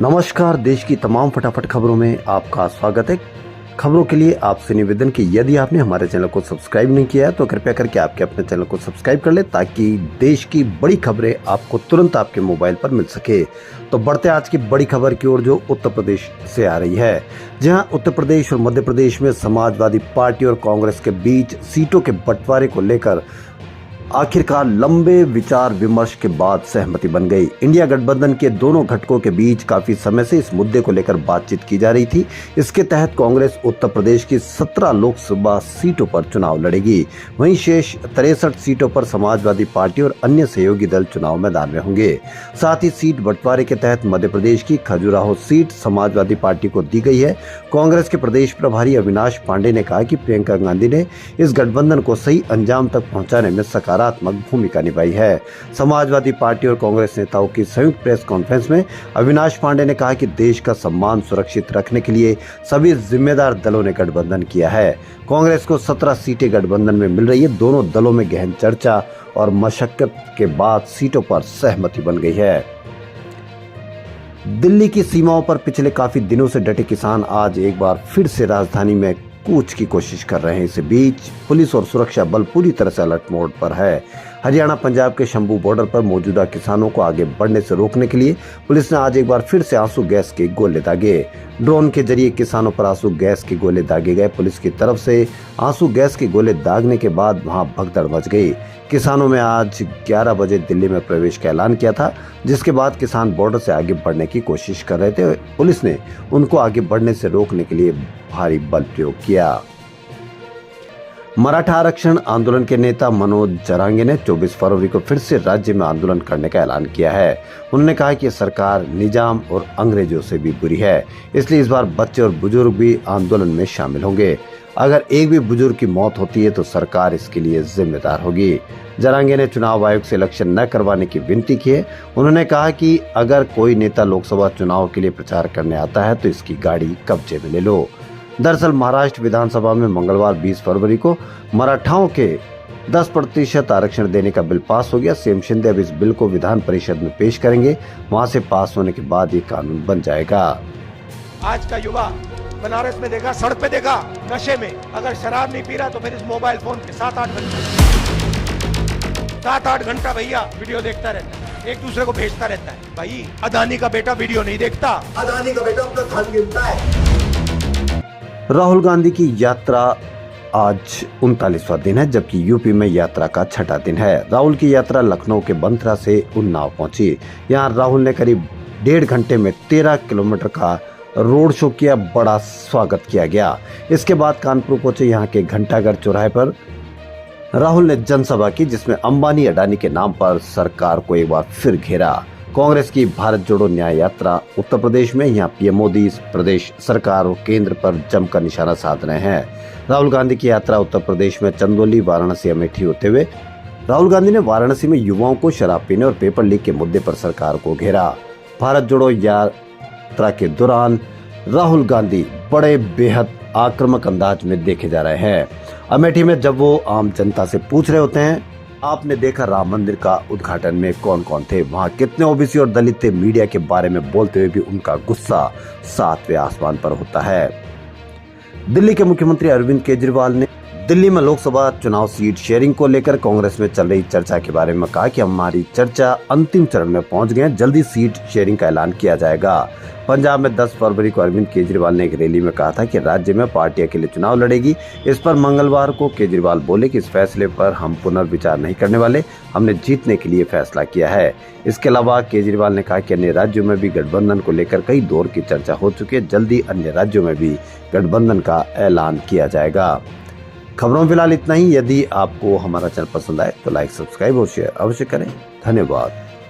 नमस्कार। देश की तमाम फटाफट खबरों में आपका स्वागत है। खबरों के लिए आपसे निवेदन कि यदि आपने हमारे चैनल को सब्सक्राइब नहीं किया है तो कृपया करके आपके अपने चैनल को सब्सक्राइब कर ले ताकि देश की बड़ी खबरें आपको तुरंत आपके मोबाइल पर मिल सके। तो बढ़ते आज की बड़ी खबर की ओर जो उत्तर प्रदेश से आ रही है। जहां उत्तर प्रदेश और मध्य प्रदेश में समाजवादी पार्टी और कांग्रेस के बीच सीटों के बंटवारे को लेकर आखिरकार लंबे विचार विमर्श के बाद सहमति बन गई। इंडिया गठबंधन के दोनों घटकों के बीच काफी समय से इस मुद्दे को लेकर बातचीत की जा रही थी। इसके तहत कांग्रेस उत्तर प्रदेश की 17 लोकसभा सीटों पर चुनाव लड़ेगी। वहीं शेष 63 सीटों पर समाजवादी पार्टी और अन्य सहयोगी दल चुनाव मैदान में होंगे। साथ ही सीट बंटवारे के तहत मध्य प्रदेश की खजुराहो सीट समाजवादी पार्टी को दी गई है। कांग्रेस के प्रदेश प्रभारी अविनाश पांडे ने कहा कि प्रियंका गांधी ने इस गठबंधन को सही अंजाम तक पहुंचाने में सकारात्मक भूमिका निभाई है। समाजवादी पार्टी और कांग्रेस नेताओं की संयुक्त प्रेस कॉन्फ्रेंस में अविनाश पांडे ने कहा कि देश का सम्मान सुरक्षित रखने के लिए सभी जिम्मेदार दलों ने गठबंधन किया है। कांग्रेस को 17 सीटें गठबंधन में मिल रही है। दोनों दलों में गहन चर्चा और मशक्कत के बाद सीटों पर सहमति बन गई है। दिल्ली की सीमाओं पर पिछले काफी दिनों से डटे किसान आज एक बार फिर से राजधानी में कूच की कोशिश कर रहे हैं। इस बीच पुलिस और सुरक्षा बल पूरी तरह से अलर्ट मोड पर है। हरियाणा पंजाब के शंभू बॉर्डर पर मौजूदा किसानों को आगे बढ़ने से रोकने के लिए पुलिस ने आज एक बार फिर से आंसू गैस के गोले दागे। ड्रोन के जरिए किसानों पर आंसू गैस के गोले दागे गए। पुलिस की तरफ से आंसू गैस के गोले दागने के बाद वहां भगदड़ मच गई। किसानों में आज 11 बजे दिल्ली में प्रवेश का ऐलान किया था, जिसके बाद किसान बॉर्डर से आगे बढ़ने की कोशिश कर रहे थे। पुलिस ने उनको आगे बढ़ने से रोकने के लिए भारी बल प्रयोग किया। मराठा आरक्षण आंदोलन के नेता मनोज जरांगे ने 24 फरवरी को फिर से राज्य में आंदोलन करने का ऐलान किया है। उन्होंने कहा कि सरकार निजाम और अंग्रेजों से भी बुरी है, इसलिए इस बार बच्चे और बुजुर्ग भी आंदोलन में शामिल होंगे। अगर एक भी बुजुर्ग की मौत होती है तो सरकार इसके लिए जिम्मेदार होगी। जरांगे ने चुनाव आयोग से इलेक्शन न करवाने की विनती की है। उन्होंने कहा कि अगर कोई नेता लोकसभा चुनाव के लिए प्रचार करने आता है तो इसकी गाड़ी कब्जे में ले लो। दरअसल महाराष्ट्र विधानसभा में मंगलवार 20 फरवरी को मराठाओं के 10% आरक्षण देने का बिल पास हो गया। सीएम शिंदे अब इस बिल को विधान परिषद में पेश करेंगे। वहां से पास होने के बाद ये कानून बन जाएगा। आज का युवा बनारस में देखा, सड़क पे देखा, नशे में, अगर शराब नहीं पी रहा तो फिर इस मोबाइल फोन पे 7-8 घंटा भैया वीडियो देखता रहता है, एक दूसरे को भेजता रहता है। भाई अदानी का बेटा वीडियो नहीं देखता, अदानी का बेटा अपना धन गिनता है। राहुल गांधी की यात्रा आज 39वां दिन है, जबकि यूपी में यात्रा का 6ठा दिन है। राहुल की यात्रा लखनऊ के बंथरा से उन्नाव पहुंची। यहां राहुल ने करीब 1.5 घंटे में 13 किलोमीटर का रोड शो किया। बड़ा स्वागत किया गया। इसके बाद कानपुर पहुंचे। यहाँ के घंटाघर चौराहे पर राहुल ने जनसभा की, जिसमें अंबानी अडानी के नाम पर सरकार को एक बार फिर घेरा। कांग्रेस की भारत जोड़ो न्याय यात्रा उत्तर प्रदेश में, यहाँ पीएम मोदी प्रदेश सरकार और केंद्र पर जमकर निशाना साध रहे हैं। राहुल गांधी की यात्रा उत्तर प्रदेश में चंदौली, वाराणसी, अमेठी होते हुए राहुल गांधी ने वाराणसी में युवाओं को शराब पीने और पेपर लीक के मुद्दे पर सरकार को घेरा। भारत जोड़ो यात्रा के दौरान राहुल गांधी बड़े बेहद आक्रामक अंदाज में देखे जा रहे हैं। अमेठी में जब वो आम जनता से पूछ रहे होते हैं, आपने देखा राम मंदिर का उद्घाटन में कौन कौन थे, वहां कितने ओबीसी और दलित थे, मीडिया के बारे में बोलते हुए भी उनका गुस्सा 7वें आसमान पर होता है। दिल्ली के मुख्यमंत्री अरविंद केजरीवाल ने दिल्ली में लोकसभा चुनाव सीट शेयरिंग को लेकर कांग्रेस में चल रही चर्चा के बारे में कहा कि हमारी चर्चा अंतिम चरण में पहुंच गए, जल्दी सीट शेयरिंग का ऐलान किया जाएगा। पंजाब में 10 फरवरी को अरविंद केजरीवाल ने एक रैली में कहा था कि राज्य में पार्टी अकेले चुनाव लड़ेगी। इस पर मंगलवार को केजरीवाल बोले कि इस फैसले पर हम पुनर्विचार नहीं करने वाले, हमने जीतने के लिए फैसला किया है। इसके अलावा केजरीवाल ने कहा कि अन्य राज्यों में भी गठबंधन को लेकर कई दौर की चर्चा हो चुकी है, जल्दी अन्य राज्यों में भी गठबंधन का ऐलान किया जाएगा। खबरों में फिलहाल इतना ही। यदि आपको हमारा चैनल पसंद आए तो लाइक, सब्सक्राइब और शेयर अवश्य करें। धन्यवाद।